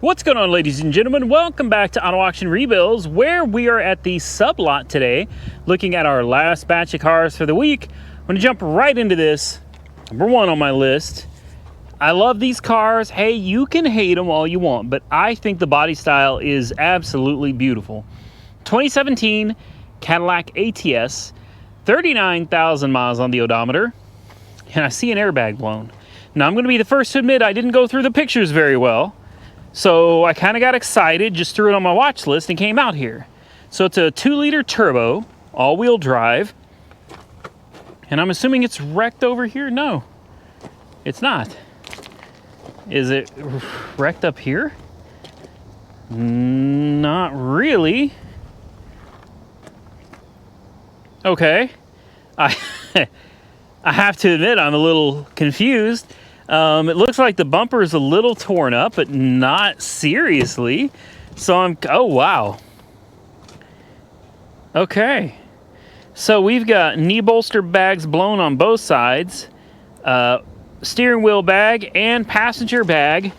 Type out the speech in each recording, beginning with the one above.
What's going on, ladies and gentlemen? Welcome back to Auto Auction Rebuilds, where we are at the sublot today, looking at our last batch of cars for the week. I'm going to jump right into this. Number one on my list. I love these cars. Hey, you can hate them all you want, but I think the body style is absolutely beautiful. 2017 Cadillac ATS, 39,000 miles on the odometer, and I see an airbag blown. Now, I'm going to be the first to admit I didn't go through the pictures very well. So I kind of got excited, just threw it on my watch list and came out here. So it's a 2-liter turbo, all-wheel drive. And I'm assuming it's wrecked over here? No, it's not. Is it wrecked up here? Not really. Okay. I have to admit I'm a little confused. It looks like the bumper is a little torn up, but not seriously. So oh wow. Okay. So we've got knee bolster bags blown on both sides, steering wheel bag and passenger bag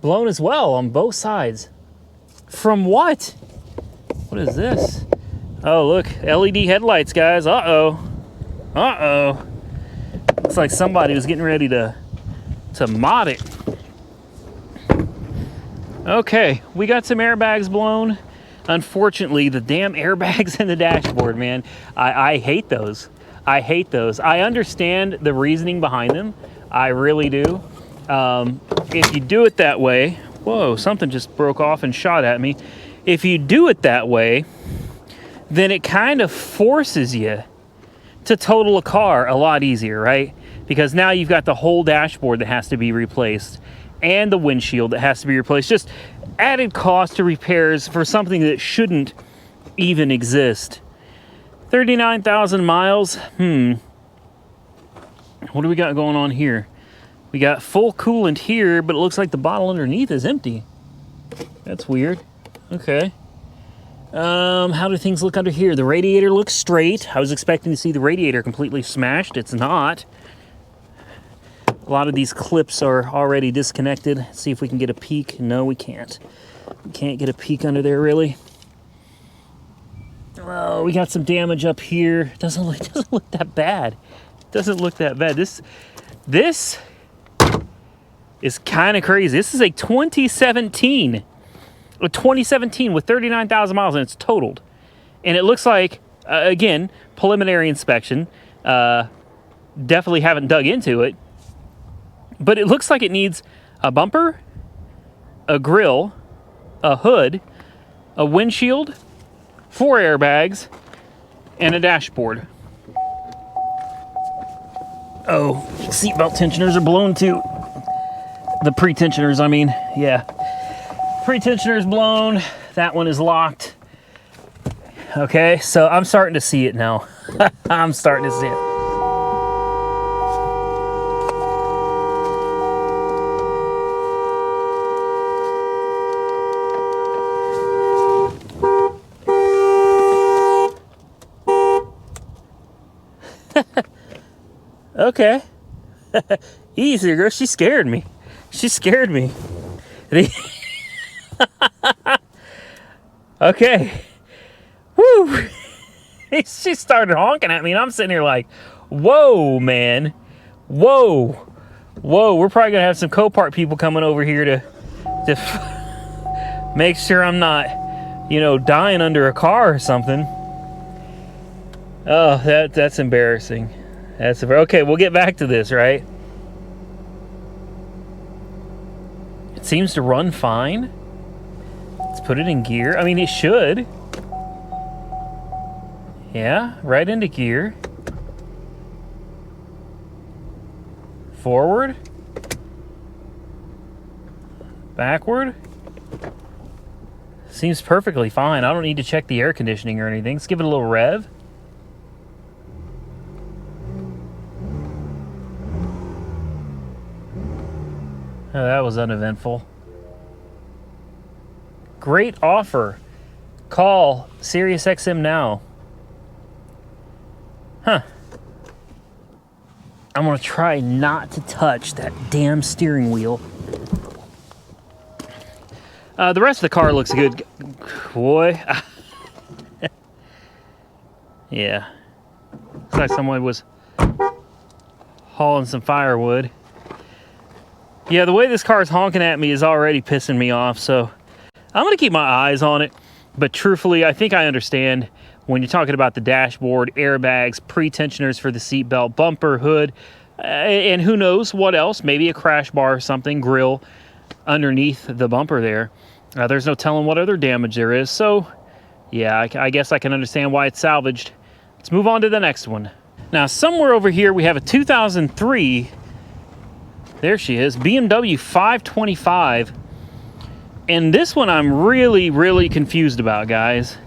blown as well on both sides. From what? What is this? Oh, look, LED headlights, guys. Uh-oh. Uh-oh. Looks like somebody was getting ready to mod it. Okay, we got some airbags blown. Unfortunately, the damn airbags in the dashboard, man. I hate those. I hate those. I understand the reasoning behind them. I really do. If you do it that way, whoa, something just broke off and shot at me. If you do it that way, then it kind of forces you to total a car a lot easier, right? Because now you've got the whole dashboard that has to be replaced and the windshield that has to be replaced. Just added cost to repairs for something that shouldn't even exist. 39,000 miles. What do we got going on here? We got full coolant here, but it looks like the bottle underneath is empty. That's weird. Okay. How do things look under here? The radiator looks straight. I was expecting to see the radiator completely smashed. It's not. A lot of these clips are already disconnected. Let's see if we can get a peek. No, we can't. We can't get a peek under there, really. Oh, we got some damage up here. Doesn't look that bad. Doesn't look that bad. This is kind of crazy. This is a 2017. A 2017 with 39,000 miles and it's totaled. And it looks like, again, preliminary inspection. Definitely haven't dug into it. But it looks like it needs a bumper, a grille, a hood, a windshield, 4 airbags, and a dashboard. Oh, seatbelt tensioners are blown too. The pre-tensioners, I mean, yeah. Pre-tensioner's blown. That one is locked. Okay, so I'm starting to see it now. I'm starting to see it. Okay. Easy, girl. She scared me. She scared me. Okay. Woo. She started honking at me, and I'm sitting here like, whoa, man. Whoa. Whoa. We're probably going to have some Copart people coming over here to make sure I'm not, dying under a car or something. Oh, that's embarrassing. Okay, we'll get back to this, right? It seems to run fine. Let's put it in gear. I mean, it should. Yeah, right into gear. Forward. Backward. Seems perfectly fine. I don't need to check the air conditioning or anything. Let's give it a little rev. Oh, that was uneventful. Great offer. Call SiriusXM now. Huh. I'm going to try not to touch that damn steering wheel. The rest of the car looks good. Boy. Yeah. Looks like someone was hauling some firewood. Yeah, the way this car is honking at me is already pissing me off, so I'm going to keep my eyes on it. But truthfully, I think I understand when you're talking about the dashboard, airbags, pre-tensioners for the seatbelt, bumper, hood, and who knows what else, maybe a crash bar or something, grill underneath the bumper there. There's no telling what other damage there is, so yeah, I guess I can understand why it's salvaged. Let's move on to the next one. Now, somewhere over here, we have a 2003, there she is, BMW 525. And this one I'm really, really confused about, guys.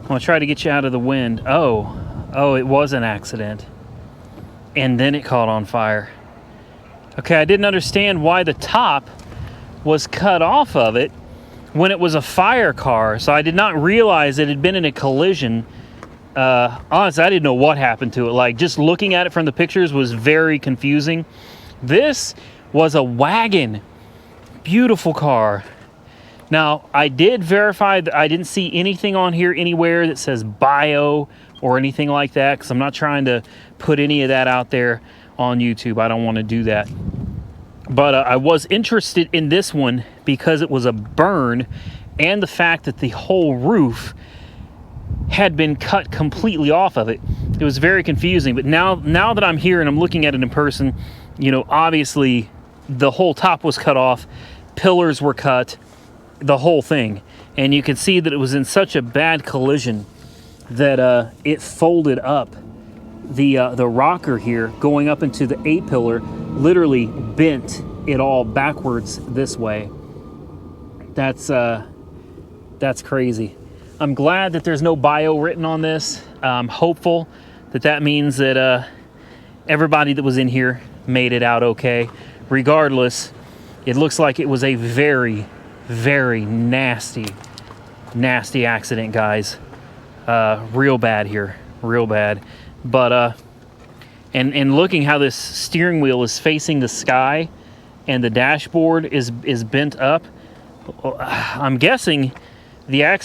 I'm gonna try to get you out of the wind. Oh, it was an accident. And then it caught on fire. Okay, I didn't understand why the top was cut off of it when it was a fire car. So I did not realize it had been in a collision. Honestly, I didn't know what happened to it. Like, just looking at it from the pictures was very confusing. This was a wagon. Beautiful car. Now, I did verify that I didn't see anything on here anywhere that says bio or anything like that, because I'm not trying to put any of that out there on YouTube. I don't want to do that. But I was interested in this one because it was a burn, and the fact that the whole roof had been cut completely off of it. It was very confusing. But now that I'm here and I'm looking at it in person, you know, obviously the whole top was cut off, pillars were cut, the whole thing, and you can see that it was in such a bad collision that it folded up. The rocker here going up into the A-pillar literally bent it all backwards this way. That's crazy. I'm glad that there's no bio written on this. I'm hopeful that means that everybody that was in here made it out okay. Regardless, it looks like it was a very, very nasty accident, guys. Real bad here, real bad. But and looking how this steering wheel is facing the sky and the dashboard is bent up, I'm guessing the I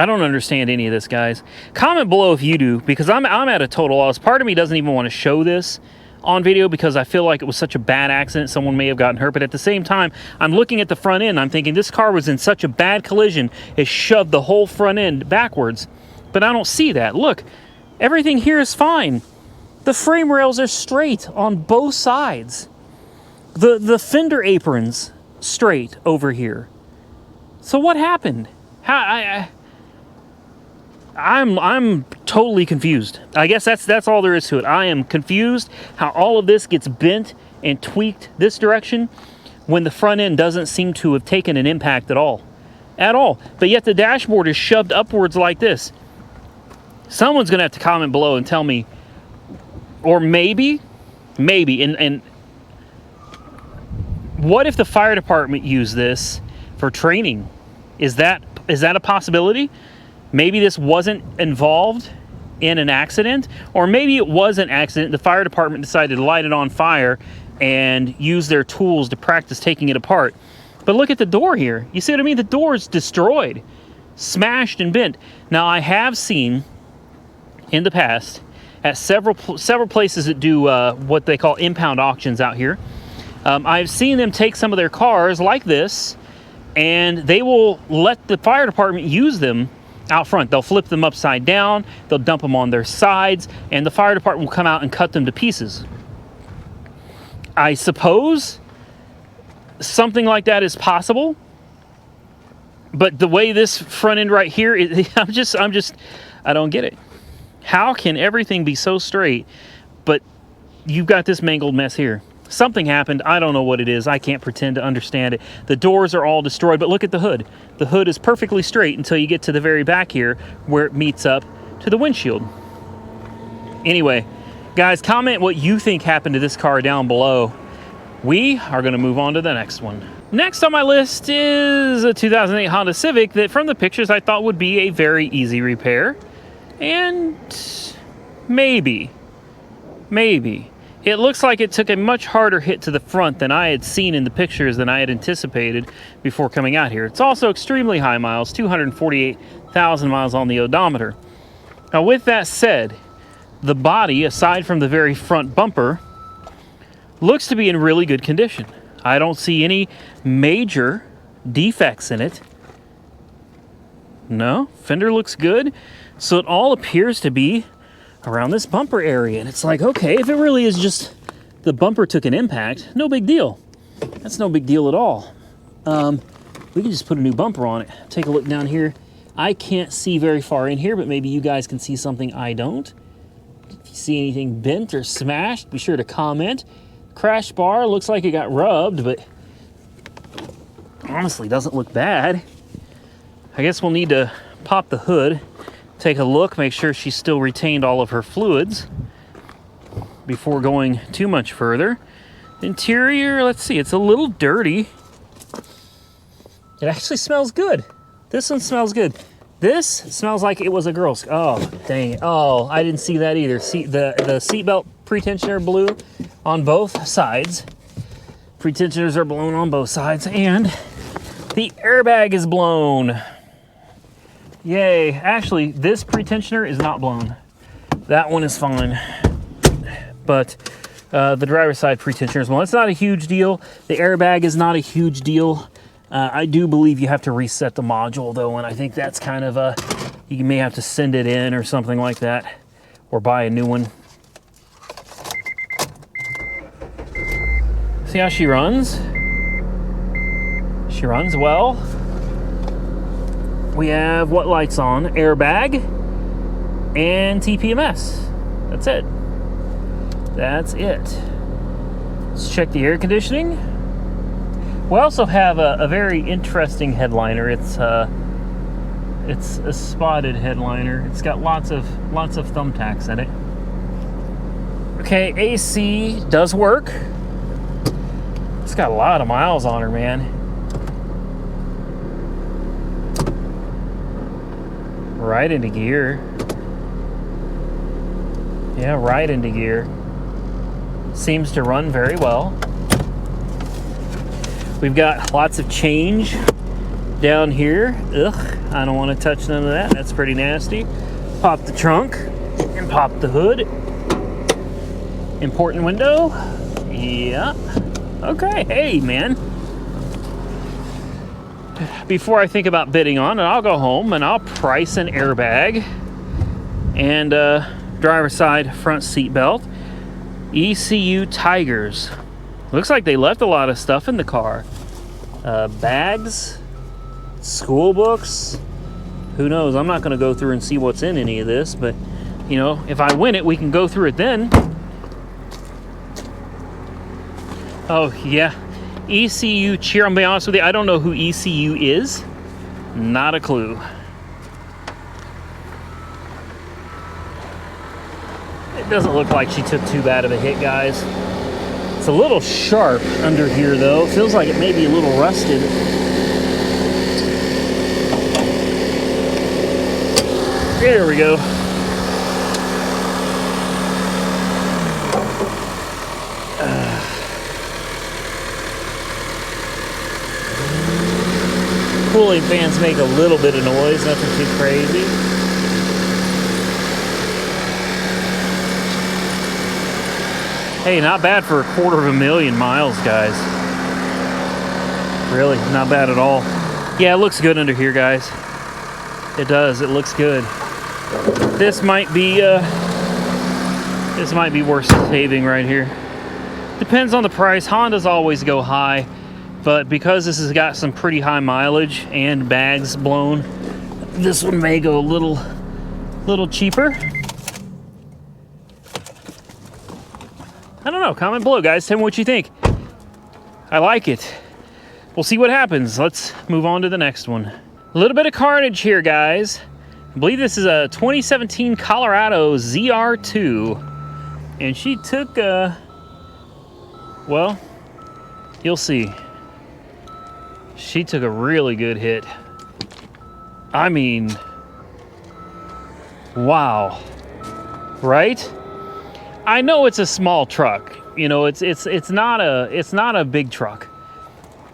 don't understand any of this, guys. Comment below if you do, because I'm at a total loss. Part of me doesn't even want to show this on video because I feel like it was such a bad accident. Someone may have gotten hurt, but at the same time, I'm looking at the front end. I'm thinking this car was in such a bad collision, it shoved the whole front end backwards. But I don't see that. Look, everything here is fine. The frame rails are straight on both sides. The fender aprons straight over here. So what happened? I'm totally confused. I guess that's all there is to it. I am confused how all of this gets bent and tweaked this direction when the front end doesn't seem to have taken an impact at all. But yet the dashboard is shoved upwards like this. Someone's gonna have to comment below and tell me, or maybe, and what if the fire department used this for training? Is that a possibility? Maybe this wasn't involved in an accident, or maybe it was an accident. The fire department decided to light it on fire and use their tools to practice taking it apart. But look at the door here. You see what I mean? The door is destroyed, smashed and bent. Now, I have seen in the past at several places that do what they call impound auctions out here. I've seen them take some of their cars like this, and they will let the fire department use them out front. They'll flip them upside down, they'll dump them on their sides, and the fire department will come out and cut them to pieces. I suppose something like that is possible, but the way this front end right here, I don't get it. How can everything be so straight, but you've got this mangled mess here? Something happened. I don't know what it is. I can't pretend to understand it. The doors are all destroyed, but look at the hood. The hood is perfectly straight until you get to the very back here where it meets up to the windshield. Anyway, guys, comment what you think happened to this car down below. We are going to move on to the next one. Next on my list is a 2008 Honda Civic that from the pictures I thought would be a very easy repair. And maybe It looks like it took a much harder hit to the front than I had seen in the pictures than I had anticipated before coming out here. It's also extremely high miles, 248,000 miles on the odometer. Now with that said, the body, aside from the very front bumper, looks to be in really good condition. I don't see any major defects in it. No, fender looks good. So it all appears to be around this bumper area. And it's like, okay, if it really is just the bumper took an impact, no big deal. That's no big deal at all. We can just put a new bumper on it. Take a look down here. I can't see very far in here, but maybe you guys can see something I don't. If you see anything bent or smashed, be sure to comment. Crash bar looks like it got rubbed, but honestly doesn't look bad. I guess we'll need to pop the hood, take a look, make sure she's still retained all of her fluids before going too much further. Interior, let's see, it's a little dirty. It actually smells good. This one smells good. This smells like it was a girl's. Oh, dang it. Oh, I didn't see that either. See, the seatbelt pretensioner blew on both sides. Pretensioners are blown on both sides, and the airbag is blown. Yay. Actually, this pretensioner is not blown. That one is fine. But the driver's side pretensioner is blown. It's not a huge deal. The airbag is not a huge deal. I do believe you have to reset the module, though, and I think that's kind of a... You may have to send it in or something like that, or buy a new one. See how she runs? She runs well. We have what lights on? Airbag and TPMS. That's it. That's it. Let's check the air conditioning. We also have a very interesting headliner. It's a spotted headliner. It's got lots of thumbtacks in it. Okay, AC does work. It's got a lot of miles on her, man. Right into gear. Yeah, right into gear. Seems to run very well. We've got lots of change down here. Ugh, I don't want to touch none of that. That's pretty nasty. Pop the trunk and pop the hood. Important window. Yeah. Okay, hey, man. Before I think about bidding on it, I'll go home and I'll price an airbag and driver's side front seat belt. ECU Tigers. Looks like they left a lot of stuff in the car. Bags, school books. Who knows? I'm not going to go through and see what's in any of this, but, you know, if I win it, we can go through it then. Oh, yeah. ECU cheer. I'm going to be honest with you, I don't know who ECU is. Not a clue. It doesn't look like she took too bad of a hit, guys. It's a little sharp under here, though. Feels like it may be a little rusted. There we go. Cooling fans make a little bit of noise, nothing too crazy. Hey, not bad for 250,000 miles, guys. Really, not bad at all. Yeah, it looks good under here, guys. It does, it looks good. This might be worth saving right here. Depends on the price. Hondas always go high, but because this has got some pretty high mileage and bags blown, this one may go a little cheaper. I don't know. Comment below, guys. Tell me what you think. I like it. We'll see what happens. Let's move on to the next one. A little bit of carnage here, guys. I believe this is a 2017 Colorado ZR2. And she took, well, you'll see. She took a really good hit. I mean, wow. Right? I know it's a small truck. You know, it's not a big truck.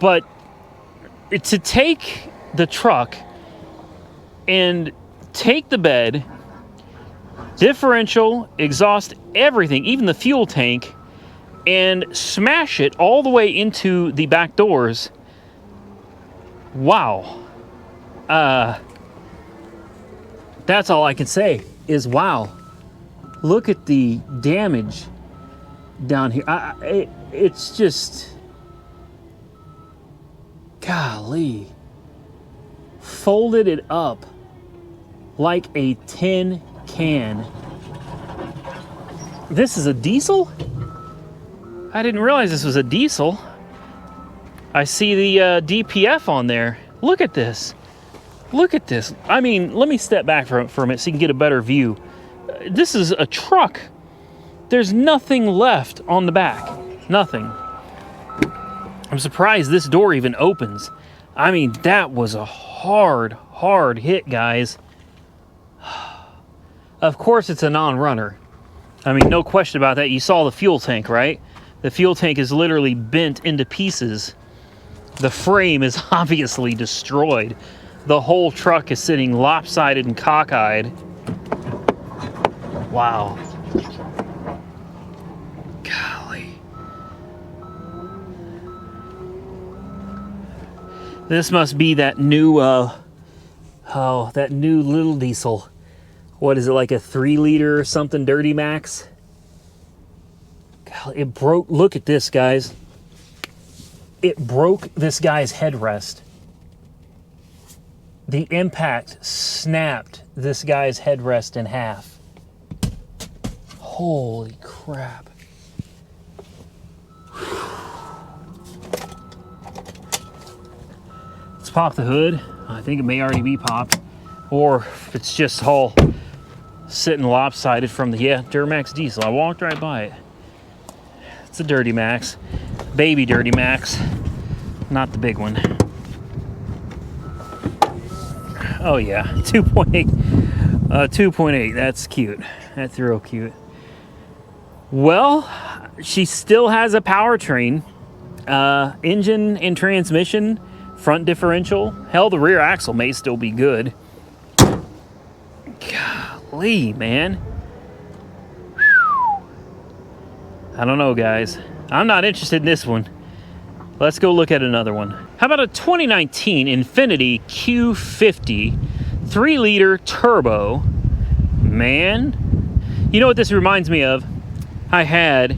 But to take the truck and take the bed, differential, exhaust, everything, even the fuel tank, and smash it all the way into the back doors. Wow. That's all I can say is wow. Look at the damage down here. It's just, golly. Folded it up like a tin can. This is a diesel? I didn't realize this was a diesel. I see the DPF on there. Look at this. Look at this. I mean, let me step back for a minute so you can get a better view. This is a truck. There's nothing left on the back. Nothing. I'm surprised this door even opens. I mean, that was a hard hit, guys. Of course it's a non-runner. I mean, no question about that. You saw the fuel tank, right? The fuel tank is literally bent into pieces. The frame is obviously destroyed. The whole truck is sitting lopsided and cockeyed. Wow. Golly. This must be that new, that new little diesel. What is it, like a 3-liter or something, Dirty Max? God, it broke. Look at this, guys. It broke this guy's headrest. The impact snapped this guy's headrest in half. Holy crap. Let's pop the hood. I think it may already be popped. Or if it's just all sitting lopsided from the, yeah, Duramax diesel. I walked right by it. It's a Dirty Max. Baby Dirty Max. Not the big one. Oh yeah, 2.8. 2.8, that's cute. That's real cute. Well, she still has a powertrain. Engine and transmission, front differential. Hell, the rear axle may still be good. Golly, man. I don't know, guys. I'm not interested in this one. Let's go look at another one. How about a 2019 Infiniti Q50 3-liter turbo? Man, you know what this reminds me of? I had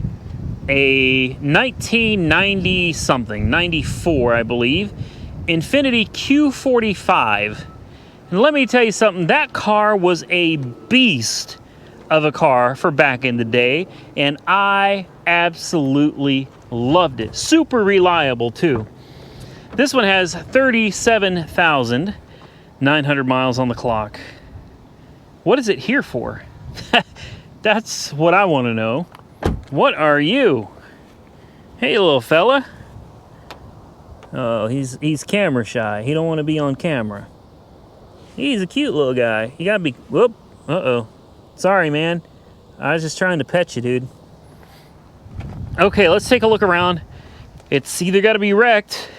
a 1990 something, 94, I believe, Infiniti Q45. And let me tell you something, that car was a beast of a car for back in the day, and I absolutely loved it. Super reliable too. This one has 37,900 miles on the clock. What is it here for? That's what I want to know. What are you? Hey, little fella. Oh, he's camera shy. He don't want to be on camera. He's a cute little guy. You gotta be, whoop, uh-oh. Sorry, man. I was just trying to pet you, dude. Okay, let's take a look around. It's either got to be wrecked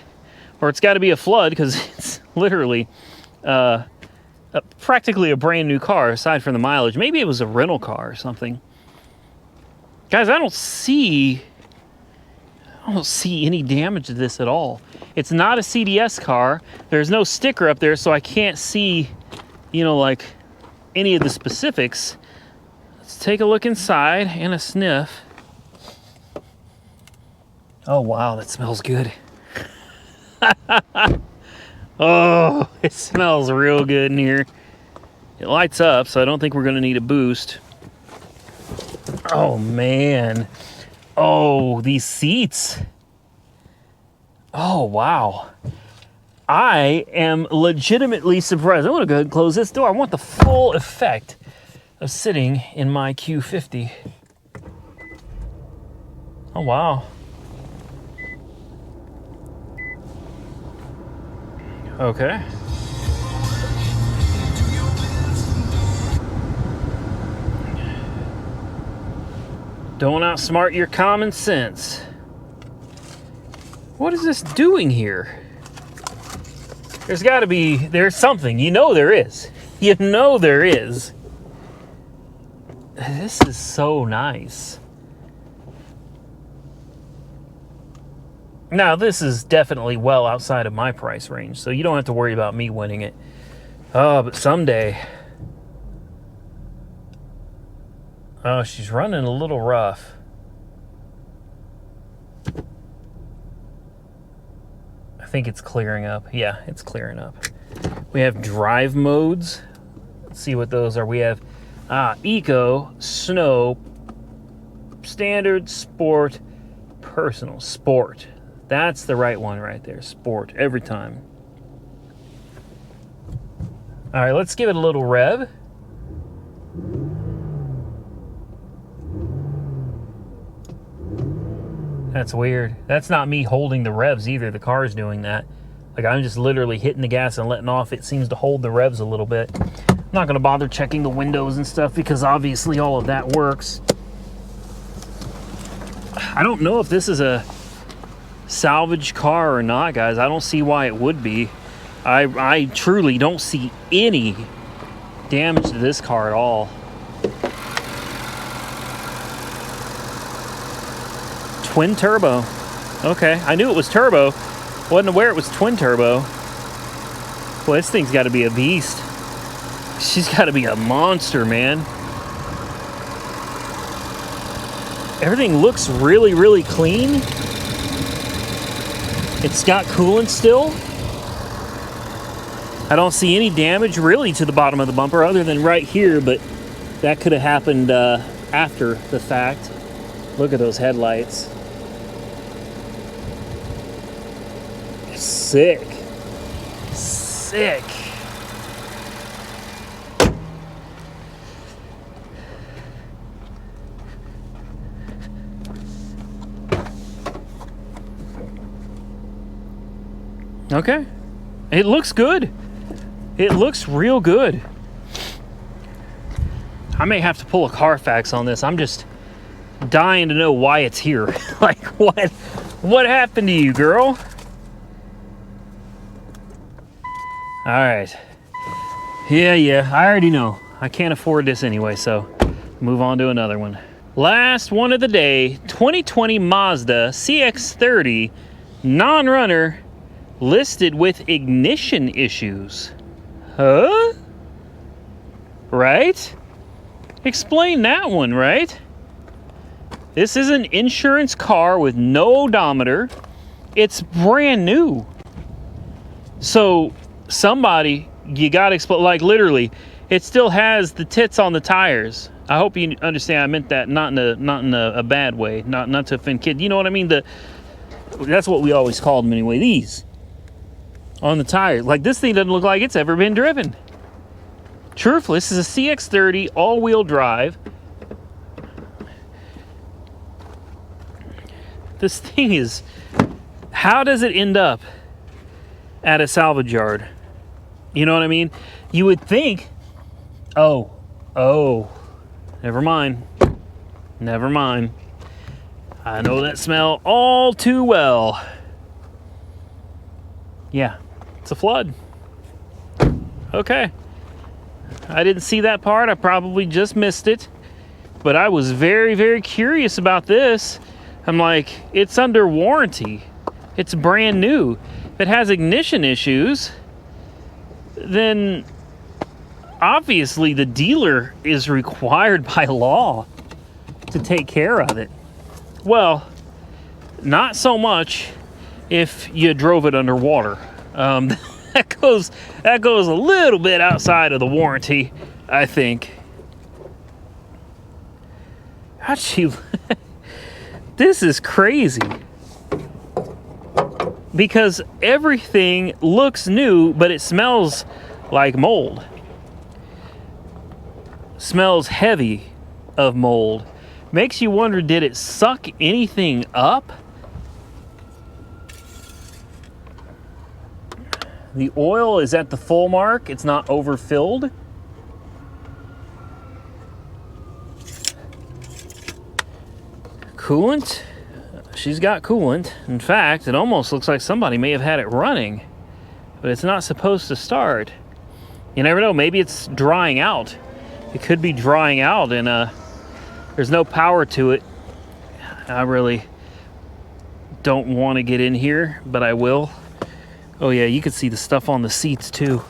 or it's got to be a flood because it's literally practically a brand new car aside from the mileage. Maybe it was a rental car or something. Guys, I don't see any damage to this at all. It's not a CDS car. There's no sticker up there, so I can't see, you know, like any of the specifics. Let's take a look inside and a sniff. Oh, wow, that smells good. Oh, it smells real good in here. It lights up, so I don't think we're going to need a boost. Oh, man. Oh, these seats. Oh, wow. I am legitimately surprised. I want to go ahead and close this door. I want the full effect of sitting in my Q50. Oh, wow. Okay. Don't outsmart your common sense. What is this doing here? There's got to be, there's something. You know there is. You know there is. This is so nice. Now, this is definitely well outside of my price range, so you don't have to worry about me winning it. Oh, but someday. Oh, she's running a little rough. I think it's clearing up. Yeah, it's clearing up. We have drive modes. Let's see what those are. We have Eco, Snow, Standard, Sport, Personal. Sport. That's the right one right there. Sport, every time. All right, let's give it a little rev. That's weird. That's not me holding the revs either. The car's doing that. Like, I'm just literally hitting the gas and letting off. It seems to hold the revs a little bit. I'm not going to bother checking the windows and stuff because obviously all of that works. I don't know if this is a salvage car or not, guys. I don't see why it would be. I truly don't see any damage to this car at all. Twin turbo. Okay, I knew it was turbo. Wasn't aware it was twin turbo. Boy, this thing's got to be a beast. She's got to be a monster, man. Everything looks really, really clean. It's got coolant still. I don't see any damage really to the bottom of the bumper other than right here, but that could have happened after the fact. Look at those headlights. Sick. Sick. Okay. It looks good. It looks real good. I may have to pull a Carfax on this. I'm just dying to know why it's here. Like, what happened to you, girl? All right. Yeah, I already know. I can't afford this anyway, so move on to another one. Last one of the day, 2020 Mazda CX30 non-runner listed with ignition issues. Huh? Right? Explain that one, right? This is an insurance car with no odometer. It's brand new. So somebody, you gotta explain, like literally, it still has the tits on the tires. I hope you understand. I meant that not in a bad way, not to offend kids. You know what I mean? That's what we always called them anyway. These on the tires. Like, this thing doesn't look like it's ever been driven. Truthfully, this is a CX30 all-wheel drive. This thing is, how does it end up at a salvage yard? You know what I mean? You would think, oh, never mind. I know that smell all too well. Yeah, it's a flood. Okay. I didn't see that part. I probably just missed it. But I was very, very curious about this. I'm like, it's under warranty. It's brand new. If it has ignition issues, then obviously the dealer is required by law to take care of it. Well, not so much if you drove it underwater. That goes a little bit outside of the warranty, I think. How'd she... This is crazy. Because everything looks new, but it smells like mold. Smells heavy of mold. Makes you wonder, did it suck anything up? The oil is at the full mark. It's not overfilled. Coolant. She's got coolant. In fact, it almost looks like somebody may have had it running, but it's not supposed to start. You never know, maybe it's drying out. It could be drying out and there's no power to it. I really don't want to get in here, but I will. Oh yeah, you can see the stuff on the seats too.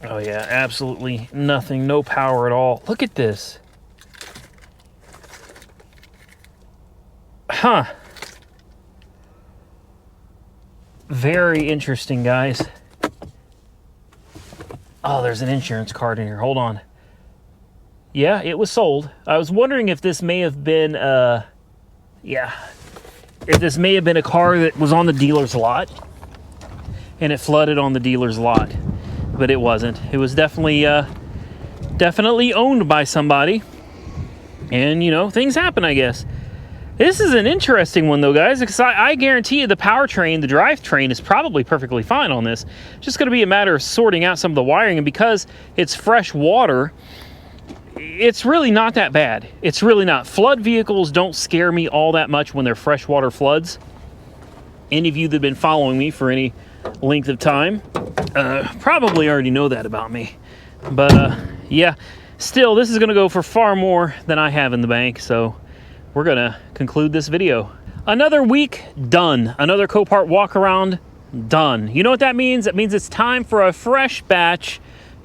Oh yeah, absolutely nothing, no power at all. Look at this. Huh. Very interesting, guys. Oh, there's an insurance card in here. Hold on. Yeah, it was sold. I was wondering if this may have been, if this may have been a car that was on the dealer's lot and it flooded on the dealer's lot, but it wasn't. It was definitely owned by somebody, and you know, things happen, I guess. This is an interesting one though, guys, because I guarantee you the powertrain, the drivetrain is probably perfectly fine on this. It's just going to be a matter of sorting out some of the wiring, and because it's fresh water, it's really not that bad. It's really not. Flood vehicles don't scare me all that much when they're freshwater floods. Any of you that have been following me for any length of time probably already know that about me. But yeah, still, this is going to go for far more than I have in the bank, so we're going to conclude this video. Another week done. Another Copart walk around done. You know what that means? That means it's time for a fresh batch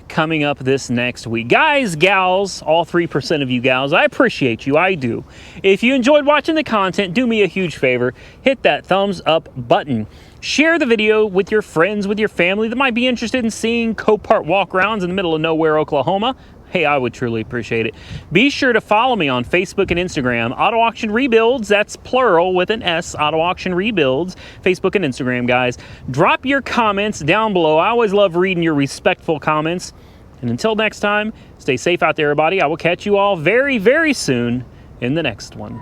coming up this next week. Guys, gals, all 3% of you gals, I appreciate you, I do. If you enjoyed watching the content, do me a huge favor, hit that thumbs up button. Share the video with your friends, with your family that might be interested in seeing Copart walk-arounds in the middle of nowhere, Oklahoma. Hey, I would truly appreciate it. Be sure to follow me on Facebook and Instagram, Auto Auction Rebuilds, that's plural with an S, Auto Auction Rebuilds, Facebook and Instagram, guys. Drop your comments down below. I always love reading your respectful comments. And until next time, stay safe out there, everybody. I will catch you all very, very soon in the next one.